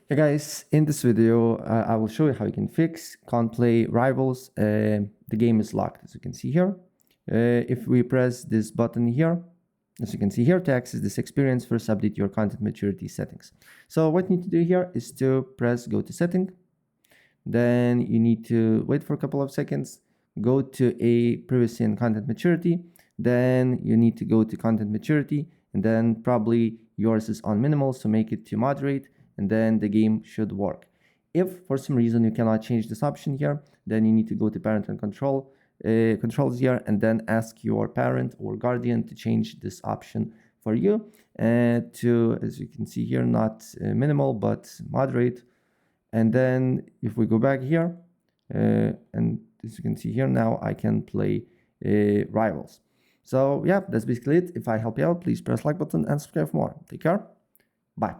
Hey guys, in this video I will show you how you can fix can't play rivals. The game is locked, as you can see here. If we press this button here, as you can see here, to access this experience, first update your content maturity settings. So what you need to do here is to press go to setting. Then you need to wait for a couple of seconds, go to a privacy and content maturity. Then you need to go to content maturity, and then probably yours is on minimal, so make it to moderate, and then the game should work. If for some reason you cannot change this option here, then you need to go to parent and controls here, and then ask your parent or guardian to change this option for you to, as you can see here, not minimal but moderate. And then if we go back here, and as you can see here, now I can play rivals. So yeah, that's basically it. If I help you out, please press like button and subscribe for more. Take care. Bye.